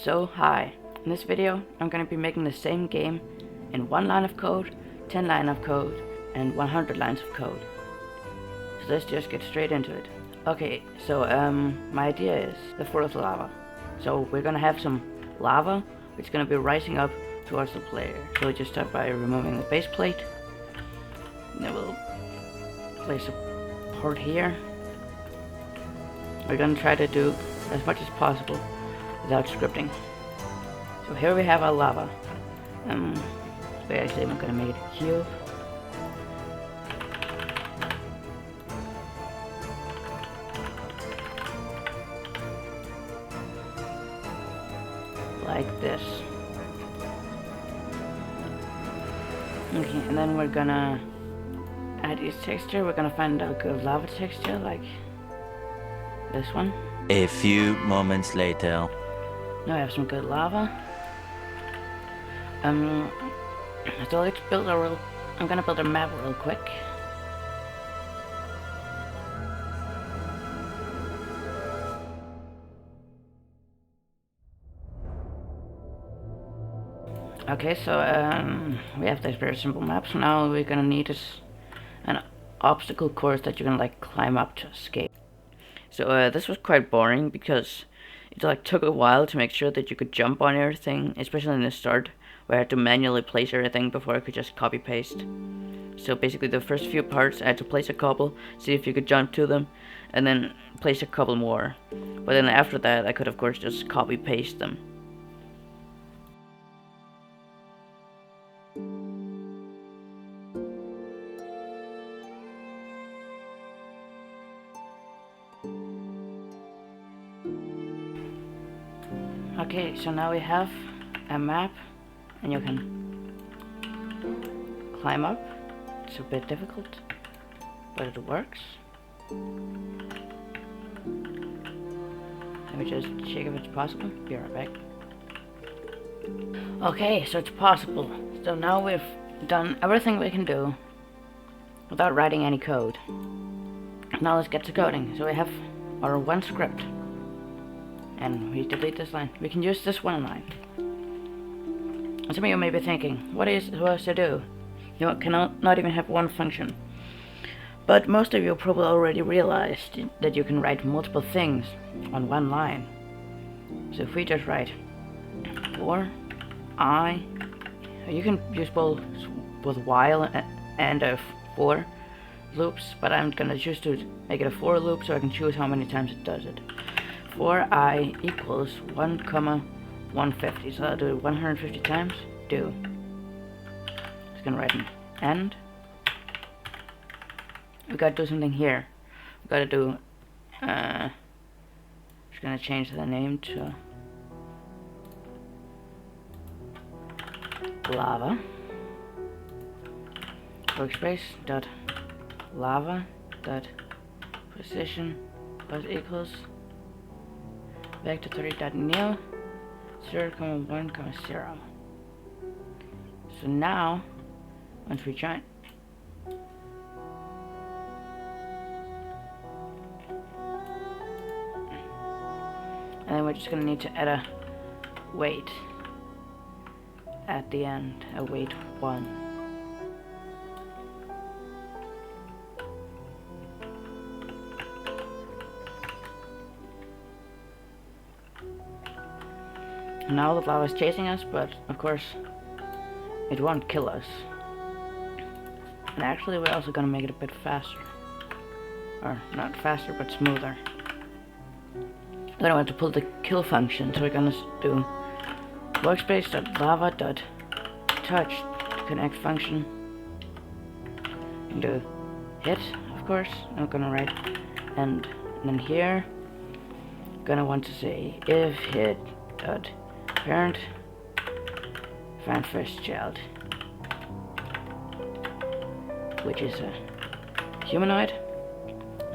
So hi, in this video I'm going to be making the same game in 1 line of code, 10 lines of code, and 100 lines of code. So let's just get straight into it. Okay, so my idea is the floor of lava. So we're going to have some lava which is going to be rising up towards the player. So we just start by removing the base plate. And then we'll place a port here. We're going to try to do as much as possible without scripting. So here we have our lava. Actually I'm going to make it a cube. Like this. Okay, and then we're gonna add this texture. We're gonna find a good lava texture like this one. A few moments later. Now I have some good lava. So let's build I'm gonna build a map real quick. Okay, so we have this very simple map. So now we're gonna need an obstacle course that you can like climb up to escape. So this was quite boring because it like took a while to make sure that you could jump on everything, especially in the start where I had to manually place everything before I could just copy paste. So basically the first few parts I had to place a couple, see if you could jump to them, and then place a couple more. But then after that I could of course just copy paste them. Okay, so now we have a map and you can climb up. It's a bit difficult, but it works. Let me just check if it's possible. Be right back. Okay, so it's possible. So now we've done everything we can do without writing any code. Now let's get to coding. So we have our one script. And we delete this line. We can use this one line. And some of you may be thinking, what else to do? You cannot not even have one function. But most of you probably already realized that you can write multiple things on one line. So if we just write for I, you can use both while and for loops, but I'm gonna choose to make it a for loop so I can choose how many times it does it. For I equals 1, 150. So I'll do it 150 times. Do. Just gonna write an end. We gotta do something here. We gotta do. Just gonna change the name to lava. Workspace dot lava dot position was equals vector3.new 0,1,0. So now, once we join, and then we're just gonna need to add a wait at the end, a wait 1. Now the lava is chasing us, but of course it won't kill us. And actually we're also gonna make it a bit faster. Or not faster, but smoother. Then I want to pull the kill function, so we're gonna do workspace.lava.touch to connect function. And do hit, of course. I'm gonna write and then here gonna want to say if hit dot parent find first child, which is a humanoid.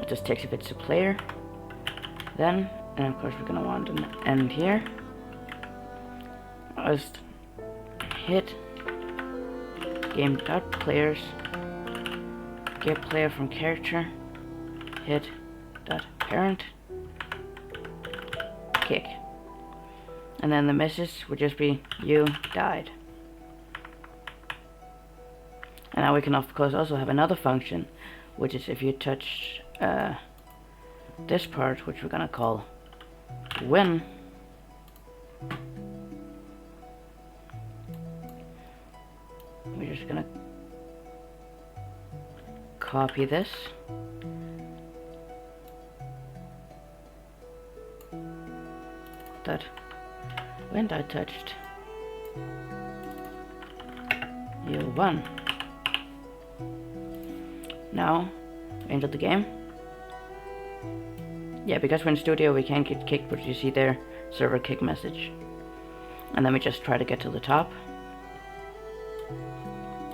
It just takes if it's a player. Then, and of course we're gonna want an end here. Just hit game dot players, get player from character, hit dot parent, kick. And then the message would just be, you died. And now we can of course also have another function, which is if you touch this part, which we're gonna call win. We're just gonna copy this. That when I touched, you won. Now enter the game. Yeah, because we're in studio we can't get kicked, but you see there, server kick message. And then we just try to get to the top.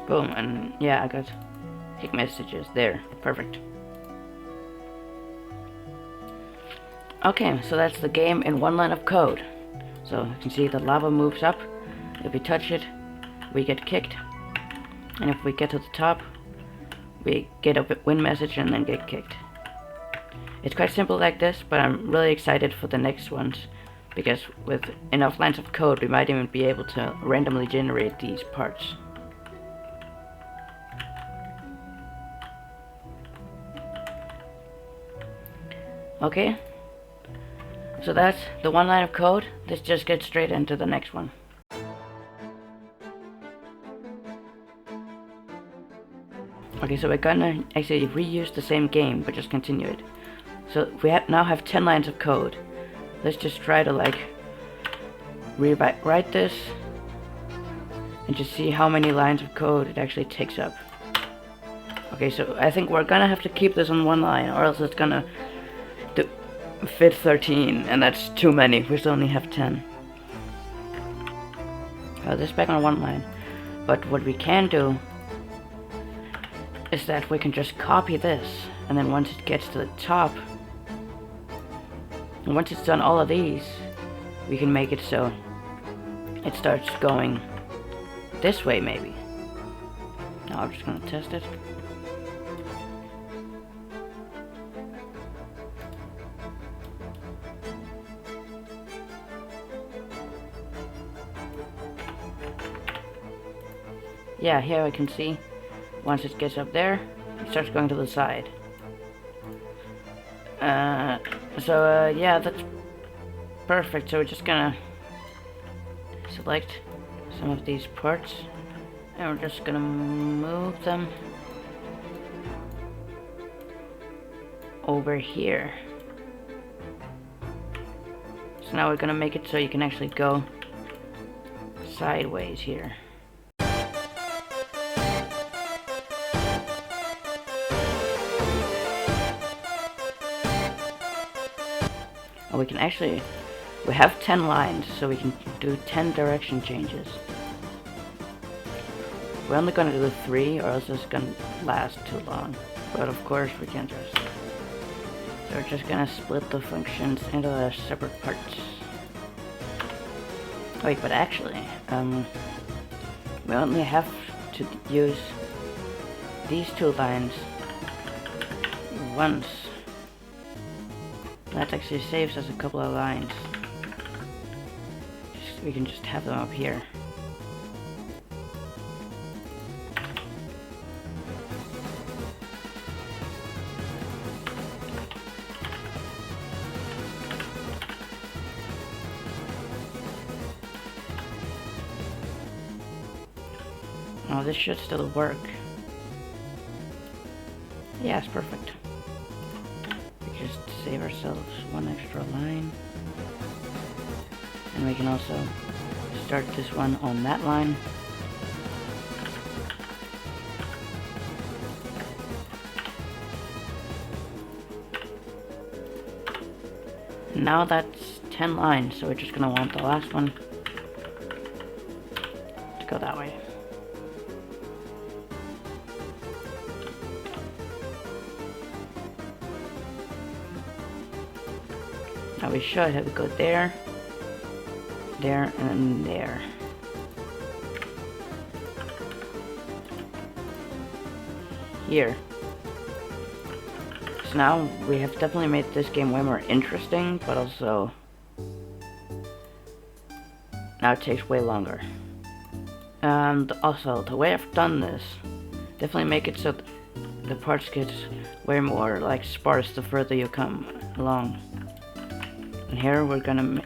Boom, and yeah, I got kick messages there. Perfect. Okay, so that's the game in one line of code. So you can see the lava moves up. If we touch it, we get kicked. And if we get to the top, we get a win message and then get kicked. It's quite simple like this, but I'm really excited for the next ones, because with enough lines of code we might even be able to randomly generate these parts. Okay, so that's the one line of code. Let's just get straight into the next one. Okay, so we're gonna actually reuse the same game, but just continue it. So we now have 10 lines of code. Let's just try to like rewrite this and just see how many lines of code it actually takes up. Okay, so I think we're gonna have to keep this on one line, or else it's gonna fit 13, and that's too many. We still only have 10. This back on one line. But what we can do is that we can just copy this, and then once it gets to the top, and once it's done all of these, we can make it so it starts going this way maybe. Now I'm just gonna test it. Yeah, here I can see once it gets up there, it starts going to the side. Yeah, that's perfect. So we're just gonna select some of these parts, and we're just gonna move them over here. So now we're gonna make it so you can actually go sideways here. We can actually, we have 10 lines, so we can do 10 direction changes. We're only gonna do 3, or else it's gonna last too long. But of course we can just, so we're just gonna split the functions into their separate parts. Wait, but actually, we only have to use these 2 lines once. That actually saves us a couple of lines. We can just have them up here. Oh, this should still work. Yeah, it's perfect. Just save ourselves one extra line, and we can also start this one on that line. Now that's 10 lines, so we're just gonna want the last one to go that way. Now we should have to go there, there, and there. Here. So now we have definitely made this game way more interesting, but also now it takes way longer. And also, the way I've done this, definitely make it so the parts get way more like sparse the further you come along. And here we're gonna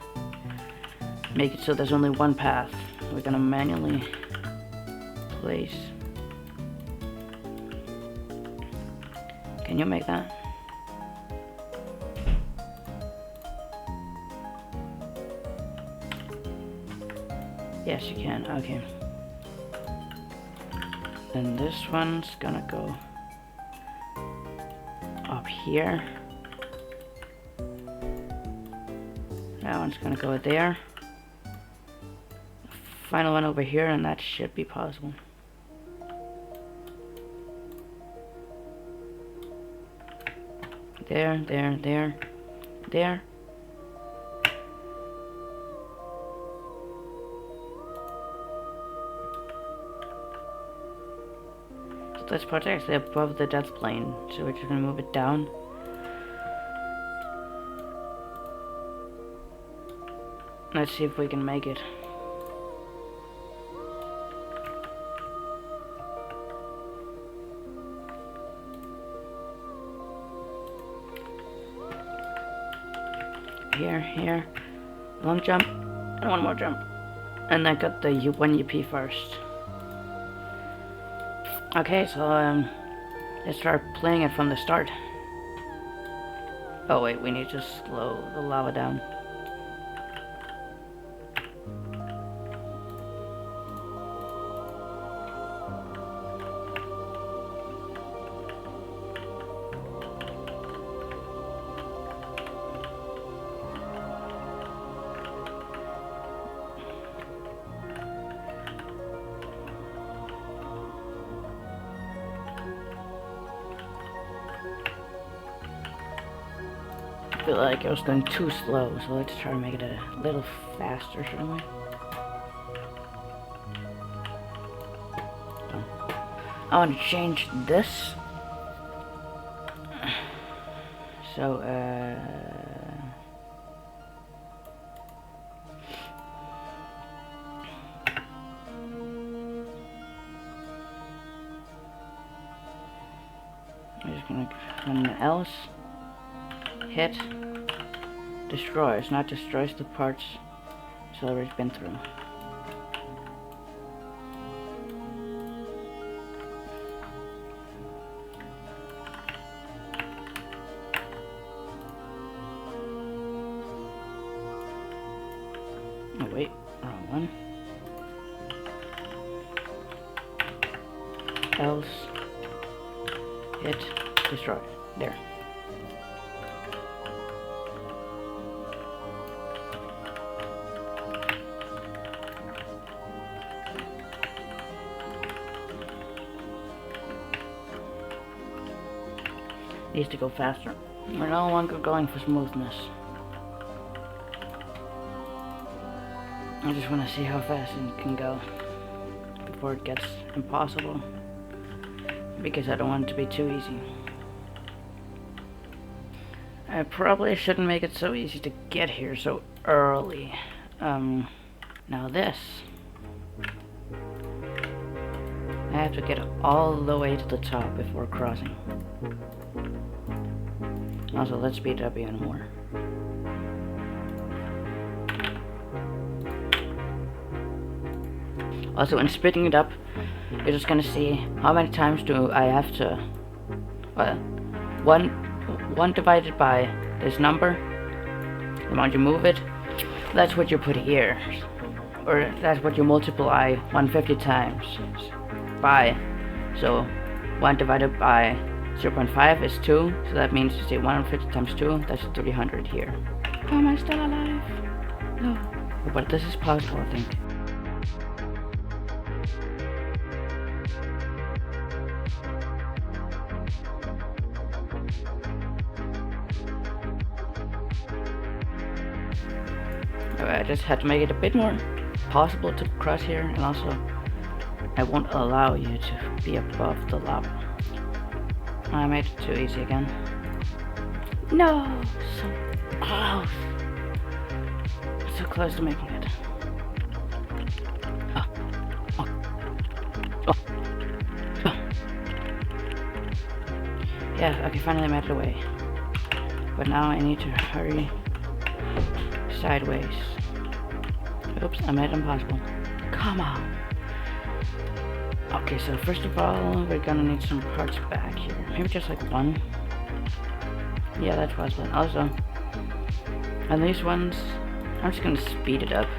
make it so there's only one path. We're gonna manually place. Can you make that? Yes, you can. Okay. Then this one's gonna go up here. That one's gonna go there. Final one over here, and that should be possible. There, there, there, there. So this part's actually above the death plane, so we're just gonna move it down. Let's see if we can make it. Here, long jump, and one more jump. And I got the one UP first. Okay, so let's start playing it from the start. Oh wait, we need to slow the lava down. I feel like I was going too slow, so let's try to make it a little faster, shouldn't we? I want to change this. So, I'm just gonna run else. Hit destroys, not destroys the parts it's already been through. Oh wait, wrong one. Else hit destroy. There. Needs to go faster. We're no longer going for smoothness. I just want to see how fast it can go before it gets impossible, because I don't want it to be too easy. I probably shouldn't make it so easy to get here so early. Now this. I have to get all the way to the top before crossing. Also, let's speed it up even more. Also, in speeding it up, you're just gonna see how many times do I have to. Well, one divided by this number, the amount you move it, that's what you put here, or that's what you multiply 150 times by. So 1 divided by 0.5 is 2, so that means you say 150 times 2, that's 300 here. How am I still alive? No. But this is possible, I think. I just had to make it a bit more possible to cross here, and also I won't allow you to be above the lava. I made it too easy again. No! So close. So close to making it. Yeah, okay, finally made it away. But now I need to hurry sideways. Oops, I made it impossible. Come on. Okay, so first of all, we're gonna need some parts back here. Maybe just like one. Yeah, that's possible. Also, on these ones, I'm just gonna speed it up.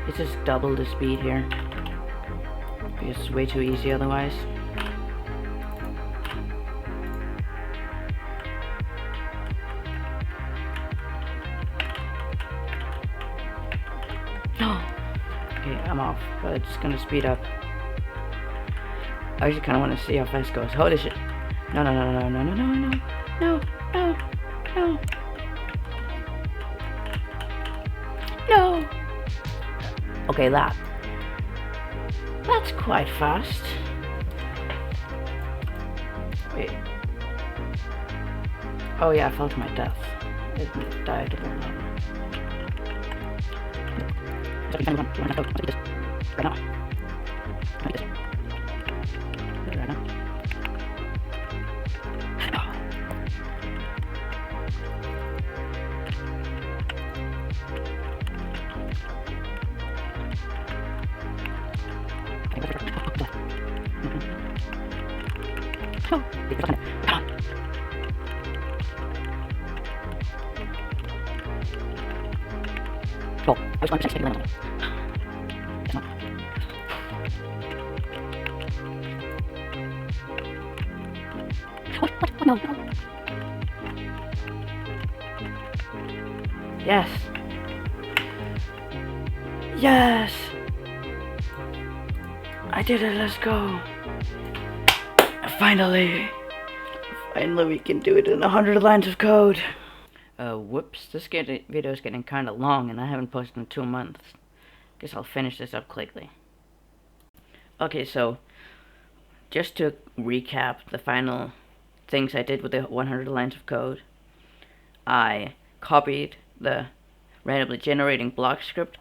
It's just double the speed here. Because it's way too easy otherwise. Okay, I'm off, but it's gonna speed up. I just kinda wanna see how fast it goes. Holy shit. No, no, no, no, no, no, no, no, no, no, no. No! Okay, that's quite fast. Wait. Oh yeah, I fell to my death. It died a little lower. Right now. Right now. Oh, I was going to say limit. It's not. What? No. Yes. Yes. I did it. Let's go. Finally we can do it in 100 lines of code. Whoops, this video is getting kinda long and I haven't posted in 2 months. Guess I'll finish this up quickly. Okay, so just to recap the final things I did with the 100 lines of code. I copied the randomly generating block script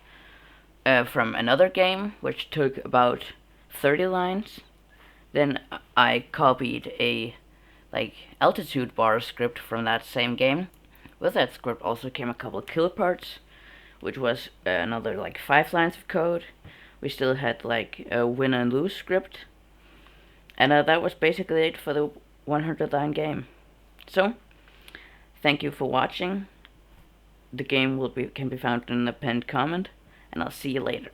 from another game, which took about 30 lines. Then I copied a altitude bar script from that same game. With that script also came a couple of kill parts, which was another 5 lines of code. We still had a win and lose script, and that was basically it for the 100 line game. So, thank you for watching. The game can be found in the pinned comment, and I'll see you later.